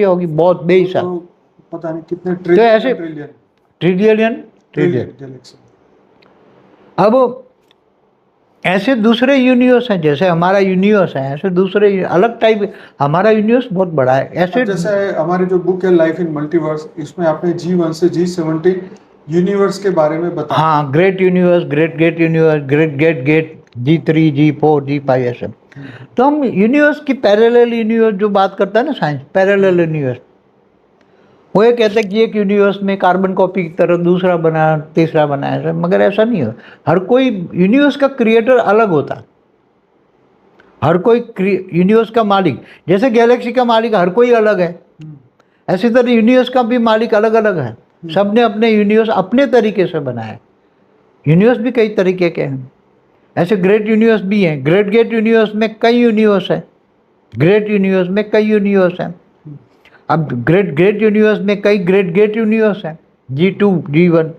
होगी बहुत बेहिसाब, तो पता नहीं कितने तो ऐसे ट्रिलियन ट्रिलियन ट्रिलियन। गैलेक्सी। अब ऐसे दूसरे यूनिवर्स हैं, जैसे हमारा यूनिवर्स है ऐसे दूसरे अलग टाइप, हमारा यूनिवर्स बहुत बड़ा है ऐसे। अब जैसे हमारी जो बुक है लाइफ इन मल्टीवर्स, इसमें आपने G1 से G17 यूनिवर्स के बारे में बताया। हाँ, great universe, great gate universe, great gate gate, G3 G4 G5 ऐसे। तो हम यूनिवर्स की पैरेलल यूनिवर्स जो बात करता है ना साइंस, पैरेलल यूनिवर्स, वो ये कहता है कि एक यूनिवर्स में कार्बन कॉपी की तरह दूसरा बना, तीसरा बना है, मगर ऐसा नहीं हो। हर कोई यूनिवर्स का क्रिएटर अलग होता है, हर कोई यूनिवर्स का मालिक, जैसे गैलेक्सी का मालिक हर कोई अलग है, ऐसी तरह यूनिवर्स का भी मालिक अलग अलग है। सबने अपने यूनिवर्स अपने तरीके से बनाया। यूनिवर्स भी कई तरीके के हैं, ऐसे ग्रेट यूनिवर्स भी हैं। ग्रेट गेट यूनिवर्स में कई यूनिवर्स हैं, ग्रेट यूनिवर्स में कई यूनिवर्स हैं। अब ग्रेट ग्रेट यूनिवर्स में कई ग्रेट गेट यूनिवर्स हैं, G2 G1।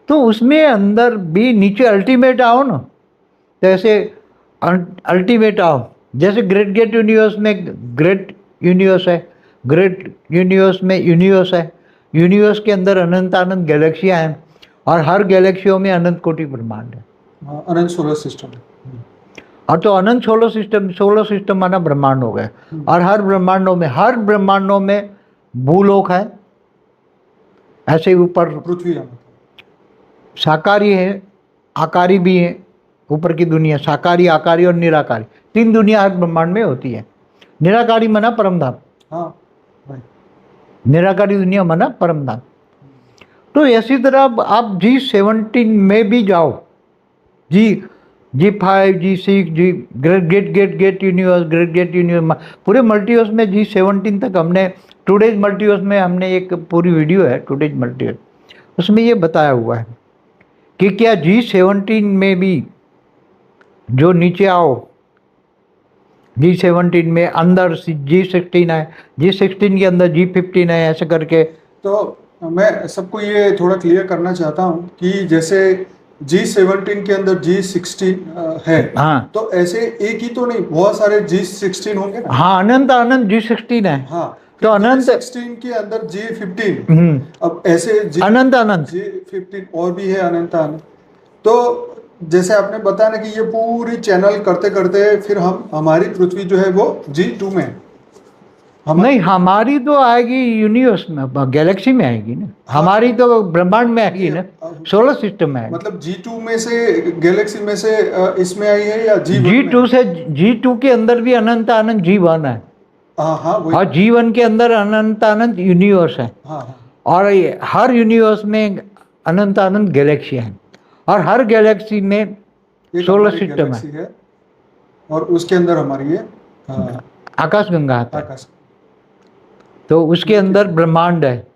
तो उसमें अंदर भी नीचे अल्टीमेट आओ ना, तो ऐसे अल्टीमेट आओ, जैसे ग्रेट गेट यूनिवर्स में ग्रेट यूनिवर्स है, ग्रेट यूनिवर्स में यूनिवर्स है, यूनिवर्स के अंदर अनंत अनंत गैलेक्सियाँ हैं, और हर गैलेक्सियों में अनंत कोटि ब्रह्मांड है, अनंत सोलर सिस्टम। और तो अनंत सोलर सिस्टम माना ब्रह्मांड हो गए। और हर ब्रह्मांडों में भूलोक है, ऐसे ऊपर पृथ्वी साकारी है, आकारी भी है, ऊपर की दुनिया साकारी, आकारी और निराकारी, तीन दुनिया हर ब्रह्मांड में होती है। निराकारी मना परमधाम, हाँ भाई। निराकारी दुनिया मना परमधाम। तो इसी तरह आप G17 में भी जाओ, G5 G6 G great universe, great gate universe, पूरे मल्टीवर्स में G17 तक हमने, टुडेज मल्टीवर्स में हमने एक पूरी वीडियो है टुडेज मल्टीवर्स, उसमें ये बताया हुआ है कि क्या G17 में भी जो नीचे आओ, G17 में अंदर G16 है, G16 के अंदर G15 है, ऐसे करके। तो मैं सबको ये थोड़ा क्लियर करना चाहता हूँ कि जैसे G17 के अंदर G16 है, हाँ, तो ऐसे एक ही तो नहीं, बहुत सारे G16 होंगे ना। हाँ, अनंत अनंत G16 है। हाँ, तो अनंत G16 के अंदर G15, अब ऐसे अनंत अनंत G15 और भी है अनंत अनंत। तो जैसे आपने बताया ना कि ये पूरी चैनल करते करते फिर हमारी पृथ्वी जो है वो G2 में है। नहीं, हमारी तो आएगी यूनिवर्स में, गैलेक्सी में आएगी ना। हाँ, हमारी तो ब्रह्मांड में आएगी ना, सोलर सिस्टम में आएगी। मतलब G2 में से, गैलेक्सी में से इसमें आई है या G2 से, G2 के अंदर भी अनंत अनंत G1 है। हाँ, और G1 के अंदर अनंत अनंत यूनिवर्स है। और हर यूनिवर्स में अनंत अनंत गैलेक्सी है, और हर गैलेक्सी में सोलर सिस्टम है, और उसके अंदर हमारी ये आकाशगंगा है, तो उसके अंदर ब्रह्मांड है।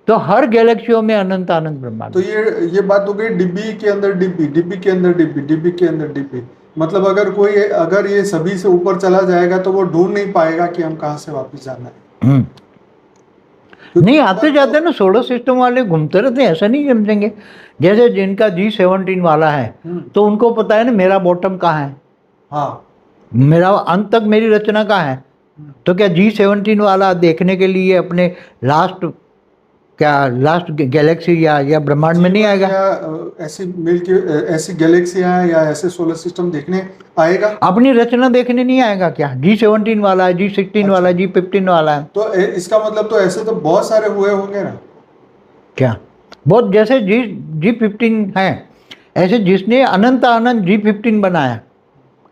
तो हर गैलेक्सियों में अनंत अनंत ब्रह्मांड। तो ये बात हो गई डिब्बी के अंदर डिब्बी, डिब्बी के अंदर डिब्बी, डिब्बी के अंदर डिब्बी। मतलब अगर ये सभी से ऊपर चला जाएगा तो वो ढूंढ नहीं पाएगा कि हम कहाँ से वापस जाना है। नहीं, आते जाते ना सोलर सिस्टम वाले घूमते रहते हैं, ऐसा नहीं समझेंगे। जैसे जिनका G17 वाला है तो उनको पता है ना मेरा बॉटम कहाँ है, हाँ, मेरा अंत तक मेरी रचना कहाँ है। तो क्या G17 वाला देखने के लिए अपने लास्ट गैलेक्सी या ब्रह्मांड में नहीं आएगा, ऐसी गैलेक्सियां या ऐसे सोलर सिस्टम देखने आएगा? अपनी रचना देखने नहीं आएगा क्या? G17 वाला है, G16 वाला है, G15 वाला है। तो इसका मतलब तो ऐसे तो बहुत सारे हुए होंगे ना। क्या बहुत, जैसे G15 है, ऐसे जिसने अनंत अनंत G15 बनाया,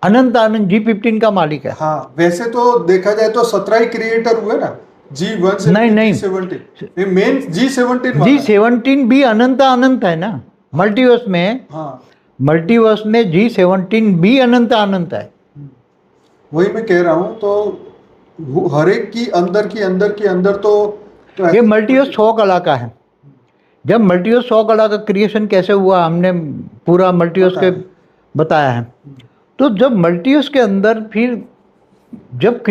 अनंत अनंत G15 का मालिक है। हाँ, वैसे तो देखा जाए तो 17 ही क्रिएटर हुए ना, G1 से नहीं, G17 मेन G17 भी अनंत अनंत है ना मल्टीवर्स में। हाँ, मल्टीवर्स में G17 भी अनंत अनंत है। वही मैं कह रहा हूँ। तो हर एक की अंदर तो ये मल्टीवर्स 100 कला का है। जब मल्टीवर्स 100 कला का क्रिएशन कैसे हुआ, हमने पूरा मल्टीवर्स के बताया है। तो जब मल्टीवर्स के अंदर फिर जब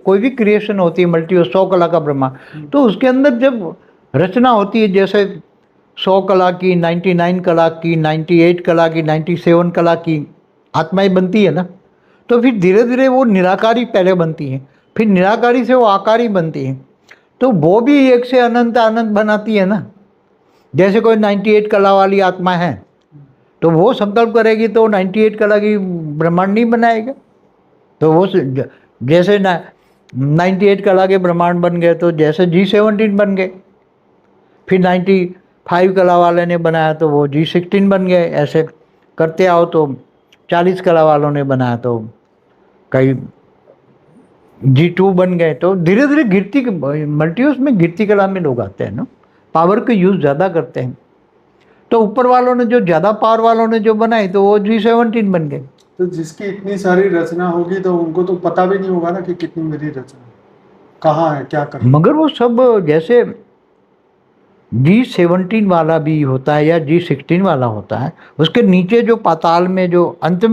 कोई भी क्रिएशन होती है, मल्टीवर्स 100 कला का ब्रह्मांड, तो उसके अंदर जब रचना होती है, जैसे 100 कला की, 99 कला की, 98 कला की, 97 कला की आत्माएं बनती है ना, तो फिर धीरे धीरे वो निराकारी पहले बनती हैं, फिर निराकारी से वो आकारी बनती हैं, तो वो भी एक से अनंत अनंत बनाती है ना। जैसे कोई 98 कला वाली आत्मा है तो वो संकल्प करेगी तो 98 कला की ब्रह्मांड नहीं बनाएगा। तो वो जैसे 98 कला के ब्रह्मांड बन गए तो जैसे G17 बन गए, फिर 95 कला वाले ने बनाया तो वो G16 बन गए। ऐसे करते आओ तो 40 कला वालों ने बनाया तो कई G2 बन गए। तो धीरे धीरे गिरती मल्टीवर्स में गिरती कला में लोग आते हैं ना, पावर का यूज़ ज़्यादा करते हैं। तो ऊपर वालों ने जो ज़्यादा पावर वालों ने जो बनाई तो वो G17 बन गए। तो जिसकी इतनी सारी रचना होगी तो उनको तो पता भी नहीं होगा ना कि कितनी मेरी रचना कहाँ है, क्या कर। मगर वो सब जैसे G17 वाला भी होता है या G16 वाला होता है, उसके नीचे जो पाताल में जो अंत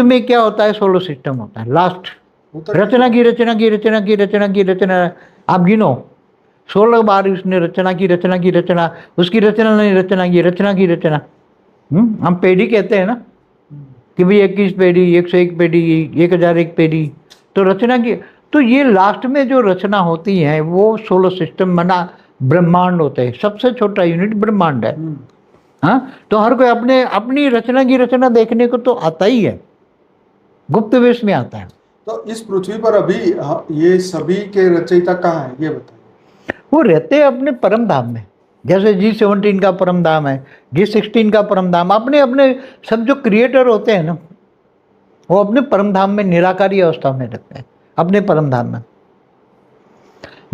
में क्या होता है, सोलर सिस्टम होता है। लास्ट रचना की रचना की रचना की रचना की रचना, आप गिनो 16 बार उसने रचना की रचना की रचना, उसकी रचना नहीं रचना की रचना की रचना। हम पेढ़ी कहते हैं ना कि भाई 21 पेढ़ी, 101 पेढ़ी, 1001 पेढ़ी, तो रचना की। तो ये लास्ट में जो रचना होती है वो सोलर सिस्टम बना ब्रह्मांड होते हैं। सबसे छोटा यूनिट ब्रह्मांड है। हाँ, तो हर कोई अपने अपनी रचना की रचना देखने को तो आता ही है, गुप्त वेश में आता है। तो इस पृथ्वी पर अभी ये सभी के रचयिता कहाँ है, ये बताइए। वो रहते हैं अपने परम धाम में। जैसे G17 का परम धाम है, G16 का परम धाम, अपने अपने सब जो क्रिएटर होते हैं ना वो अपने परम धाम में निराकारी अवस्था में रहते हैं, अपने परम धाम में।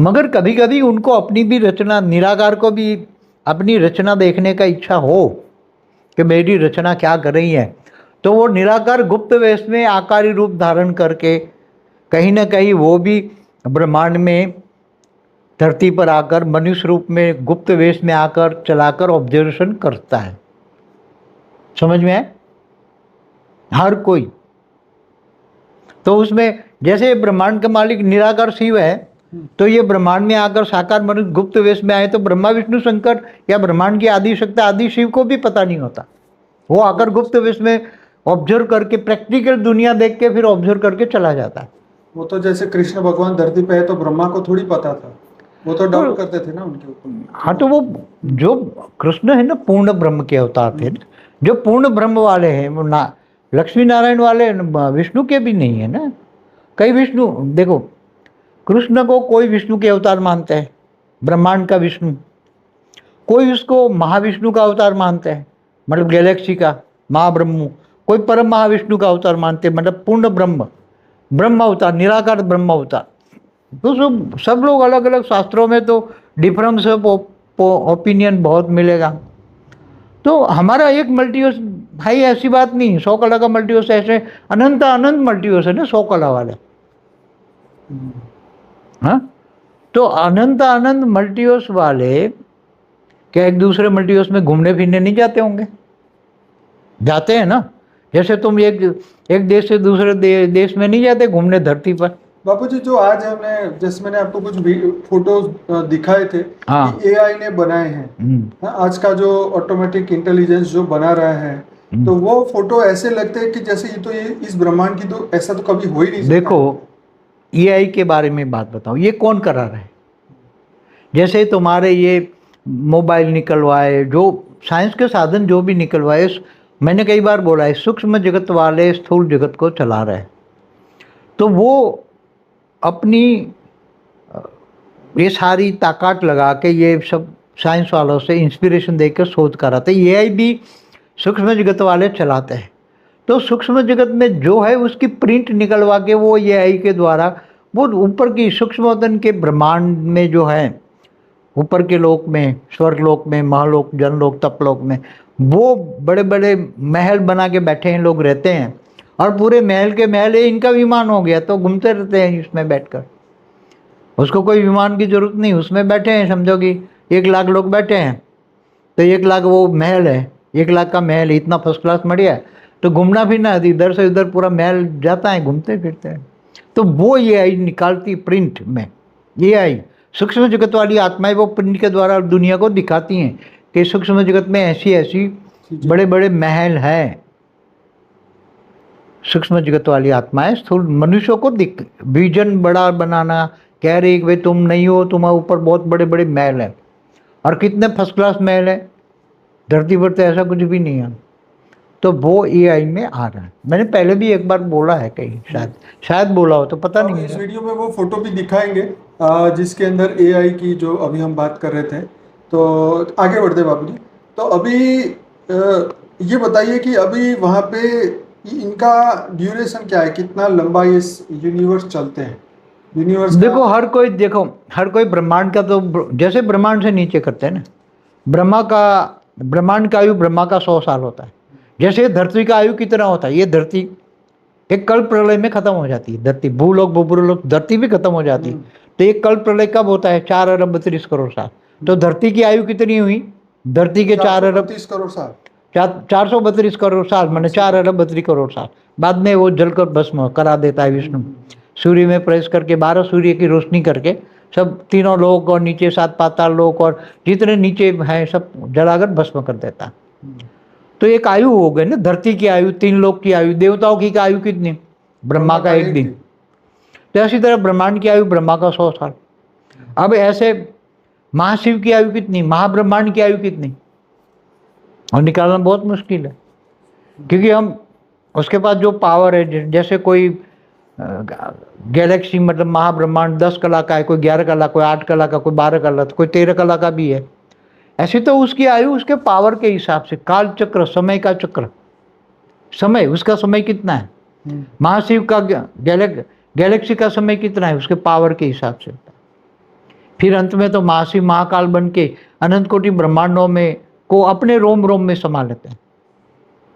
मगर कभी कभी उनको अपनी भी रचना, निराकार को भी अपनी रचना देखने का इच्छा हो कि मेरी रचना क्या कर रही है, तो वो निराकार गुप्त वेश में आकारी रूप धारण करके कहीं ना कहीं वो भी ब्रह्मांड में धरती पर आकर मनुष्य रूप में गुप्त वेश में आकर चलाकर ऑब्जर्वेशन करता है। समझ में आए? हर कोई। तो उसमें जैसे ब्रह्मांड का मालिक निराकार शिव है, तो ये ब्रह्मांड में आकर साकार मनुष्य गुप्त वेश में आए तो ब्रह्मा विष्णु शंकर या ब्रह्मांड की आदि शक्ति आदि शिव को भी पता नहीं होता। वो आकर गुप्त वेश में ऑब्जर्व करके प्रैक्टिकल दुनिया देख के फिर ऑब्जर्व करके चला जाता है। वो तो जैसे कृष्ण भगवान धरती पे है तो ब्रह्मा को थोड़ी पता था, वो तो डाउट करते थे ना उनके ऊपर। हाँ, तो वो जो कृष्ण है ना पूर्ण ब्रह्म के अवतार थे, जो पूर्ण ब्रह्म वाले हैं वो ना लक्ष्मी नारायण वाले विष्णु के भी नहीं है ना। कई विष्णु देखो, कृष्ण को कोई विष्णु के अवतार मानते हैं, ब्रह्मांड का विष्णु, कोई उसको महाविष्णु का अवतार मानते हैं, मतलब गैलेक्सी का महाब्रह्म, कोई परम महाविष्णु का अवतार मानते हैं, मतलब पूर्ण ब्रह्म अवतार, निराकार ब्रह्म अवतार। तो सब लोग अलग अलग शास्त्रों में तो डिफरेंस ऑफ ओपिनियन बहुत मिलेगा। तो हमारा एक मल्टीवर्स भाई ऐसी बात नहीं, 100 कला का मल्टीवर्स ऐसे अनंत मल्टीवर्स है ना, 100 कला वाले। हाँ, तो अनंत मल्टीवर्स वाले क्या एक दूसरे मल्टीवर्स में घूमने फिरने नहीं जाते होंगे? जाते हैं ना। जैसे तुम एक देश से दूसरे देश में नहीं जाते घूमने धरती पर। बापूजी, जो आज हमने, जैसे मैंने आपको कुछ फोटोज दिखाए थे कि एआई ने बनाए हैं, आज का जो ऑटोमेटिक इंटेलिजेंस जो बना रहा है, तो वो फोटो ऐसे लगते हैं कि जैसे ये इस ब्रह्मांड की तो ऐसा तो कभी हो ही नहीं सकता। देखो, एआई के बारे में बात बताओ, ये कौन करा रहा है? जैसे तुम्हारे ये मोबाइल निकलवाए, जो साइंस के साधन जो भी निकलवाए, मैंने कई बार बोला है सूक्ष्म जगत वाले स्थूल जगत को चला रहे हैं। तो वो अपनी ये सारी ताकत लगा के ये सब साइंस वालों से इंस्पिरेशन देकर शोध कराते। एआई भी सूक्ष्म जगत वाले चलाते हैं। तो सूक्ष्म जगत में जो है उसकी प्रिंट निकलवा के वो एआई के द्वारा वो ऊपर की सूक्ष्म वतन के ब्रह्मांड में जो है, ऊपर के लोक में, स्वर्ग लोक में, महालोक, जनलोक, तपलोक में, वो बड़े बड़े महल बना के बैठे हैं, लोग रहते हैं। और पूरे महल के महल इनका विमान हो गया तो घूमते रहते हैं इसमें बैठकर। उसको कोई विमान की जरूरत नहीं, उसमें बैठे हैं। समझो कि 1 लाख लोग बैठे हैं तो 1 लाख वो महल है, 1 लाख का महल इतना फर्स्ट क्लास बढ़िया है, तो घूमना फिरना इधर से उधर पूरा महल जाता है, घूमते फिरते हैं। तो वो एआई निकालती प्रिंट में, एआई सूक्ष्म जगत वाली आत्माएं वो प्रिंट के द्वारा दुनिया को दिखाती हैं कि सूक्ष्म जगत में ऐसी ऐसी बड़े बड़े महल हैं। सूक्ष्म जगत वाली आत्माएं स्थूल मनुष्यों को विजन बड़ा बनाना, कह रही कि भाई तुम नहीं हो, तुम्हारे ऊपर बहुत बड़े बड़े महल हैं, और कितने फर्स्ट क्लास महल है, धरती पर तो ऐसा कुछ भी नहीं है। तो वो एआई में आ रहा है। मैंने पहले भी एक बार बोला है कहीं, शायद बोला हो तो पता अब नहीं इस है। वीडियो में वो फोटो भी दिखाएंगे जिसके अंदर एआई की जो अभी हम बात कर रहे थे। तो आगे बढ़ते बाबू जी। तो अभी ये बताइए कि अभी वहाँ पे इनका ड्यूरेशन क्या है, कितना लंबा ये यूनिवर्स चलते हैं, यूनिवर्स देखो का? हर कोई ब्रह्मांड का, तो जैसे ब्रह्मांड से नीचे करते हैं ना, ब्रह्मांड का आयु ब्रह्मा का 100 साल होता है। जैसे धरती का आयु कितना होता है, ये धरती एक कल्प प्रलय में खत्म हो जाती है, धरती भूलोक भूलोक धरती भी खत्म हो जाती है। तो एक कल्प प्रलय कब होता है? 4 अरब 32 करोड़ साल। तो धरती की आयु कितनी हुई? धरती के 4 अरब 32 करोड़ साल, 432 करोड़ साल, मैंने 4 अरब 32 करोड़ साल। बाद में वो जलकर भस्म करा देता है विष्णु, सूर्य में प्रवेश करके 12 सूर्य की रोशनी करके सब तीनों लोक और नीचे 7 पाताल लोक और जितने नीचे हैं सब जलाकर भस्म कर देता। तो एक आयु हो गई ना, धरती की आयु, 3 लोक की आयु, देवताओं की आयु कितनी? ब्रह्मा का 1 दिन। तो इसी तरह ब्रह्मांड की आयु ब्रह्मा का 100 साल। अब ऐसे महाशिव की आयु कितनी, महाब्रह्मांड की आयु कितनी, और निकालना बहुत मुश्किल है, क्योंकि हम उसके पास जो पावर है, जैसे कोई गैलेक्सी मतलब महाब्रह्मांड 10 कला का है, कोई 11 कला, कोई 8 कला का, कोई 12 कला, कोई 13 कला का भी है। ऐसे तो उसकी आयु उसके पावर के हिसाब से, काल चक्र, समय का चक्र, समय उसका समय कितना है, महाशिव का गैलेक्सी का समय कितना है, उसके पावर के हिसाब से। फिर अंत में तो महाशिव महाकाल बन के अनंत कोटि ब्रह्मांडों में को अपने रोम रोम में समा लेते हैं,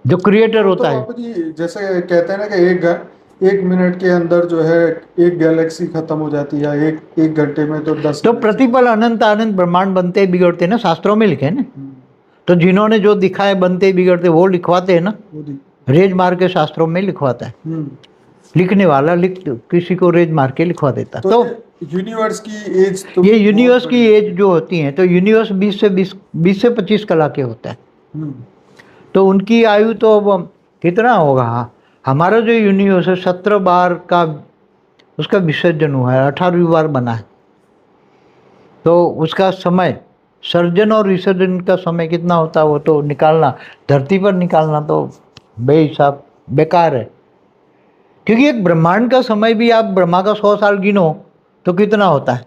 जो क्रिएटर होता है। बापू जी जैसे कहते हैं ना कि एक मिनट के अंदर जो है एक गैलेक्सी खत्म हो जाती है, एक घंटे में तो 10। तो प्रतिपल अनंत अनंत ब्रह्मांड बनते बिगड़ते ना, शास्त्रों में लिखे हैं ना। तो जिन्होंने जो दिखा है बनते बिगड़ते, वो लिखवाते हैं ना, रेज मार के शास्त्रों में लिखवाता है। लिखने वाला किसी को रेज मार के लिखवा देता। तो यूनिवर्स की एज, तो ये यूनिवर्स की एज जो होती है, तो यूनिवर्स 20 से 25 कला के होता है। तो उनकी आयु तो अब कितना होगा? हमारा जो यूनिवर्स है 17 बार का उसका विसर्जन हुआ है, 18वीं बार बना है। तो उसका समय, सर्जन और विसर्जन का समय कितना होता है, वो तो निकालना, धरती पर निकालना तो बेहिसाब बेकार है। क्योंकि एक ब्रह्मांड का समय भी आप ब्रह्मा का 100 साल गिनो तो कितना होता है?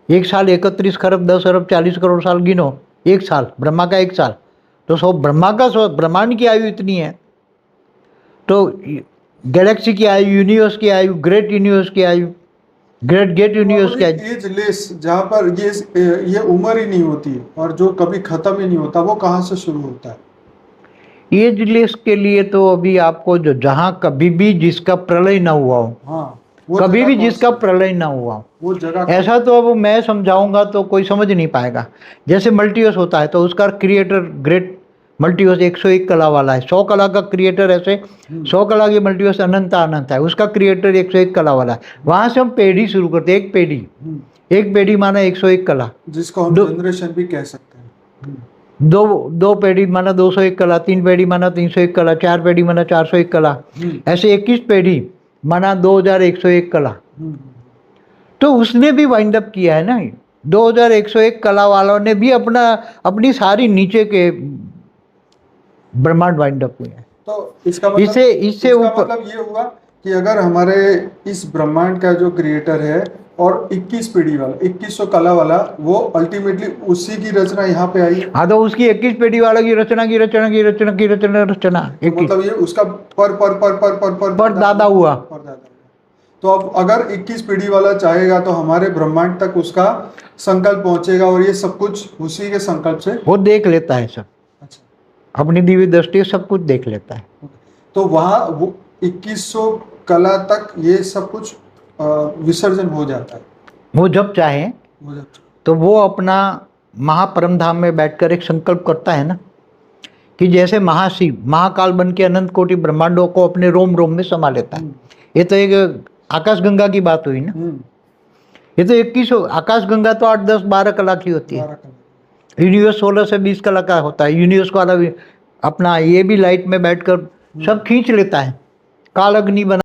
एक साल 31 खरब 10 अरब 40 करोड़ साल गिनो, एक साल ब्रह्मा का 1 साल। तो 100 ब्रह्मांड की आयु इतनी है। तो गैलेक्सी की आयु, यूनिवर्स की आयु, ग्रेट यूनिवर्स की आयु, ग्रेट गेट यूनिवर्स की आयु, एज लेस, जहाँ पर ये उम्र ही नहीं होती और जो कभी खत्म ही नहीं होता, वो कहाँ से शुरू होता है? एज लेस के लिए तो अभी आपको जो जहाँ कभी भी जिसका प्रलय ना हुआ हो, हाँ, कभी भी जिसका प्रलय ना हुआ हो, वो जगह ऐसा तो अब मैं समझाऊंगा तो कोई समझ नहीं पाएगा। जैसे मल्टीवर्स होता है, तो उसका क्रिएटर ग्रेट मल्टीवर्स 101 कला वाला है, 100 कला का क्रिएटर, ऐसे 100 कला की मल्टीवर्स अनंत अनंत है, उसका क्रिएटर 101 कला वाला है। वहां से हम पेढ़ी शुरू करते हैं, एक पेढ़ी माना 101 कला, जिसको हम जनरेशन भी कह सकते हैं। दो पेढ़ी माना 201 कला, 3 पेढ़ी माना 301 कला, 4 पेढ़ी माना 401 कला, ऐसे 21 पेढ़ी माना 2101 कला। तो उसने भी वाइंड अप किया है ना, 2101 कला वालों ने भी अपनी सारी नीचे के ब्रह्मांड वाइंड अप हुए हैं। तो इसका मतलब ये हुआ कि अगर हमारे इस ब्रह्मांड का जो क्रिएटर है और 21 पीढ़ी वाला, 2100 कला वाला, वो अल्टीमेटली उसी की रचना यहाँ पे आई। हाँ, तो उसकी 21 पीढ़ी वाला की रचना मतलब ये उसका पर दादा हुआ। तो अब अगर 21 पीढ़ी वाला चाहेगा तो हमारे ब्रह्मांड तक उसका संकल्प पहुंचेगा, और ये सब कुछ उसी के संकल्प से वो देख लेता है सब। अच्छा, अपनी दिव्य दृष्टि सब कुछ देख लेता है। तो वहाँ वो 2100 कला तक ये सब कुछ विसर्जन हो जाता है। वो जब चाहे तो वो अपना महापरम धाम में बैठकर एक संकल्प करता है ना, कि जैसे महाशिव महाकाल बन के अनंत कोटि ब्रह्मांडों को अपने रोम रोम में समा लेता है। ये तो एक आकाश गंगा की बात हुई ना। ये तो 2100, आकाश गंगा तो 8, 10, 12 कला की होती है। यूनिवर्स 16 से 20 कला का होता है। यूनिवर्स को वाला भी अपना ये भी लाइट में बैठकर सब खींच लेता है, काल अग्नि बना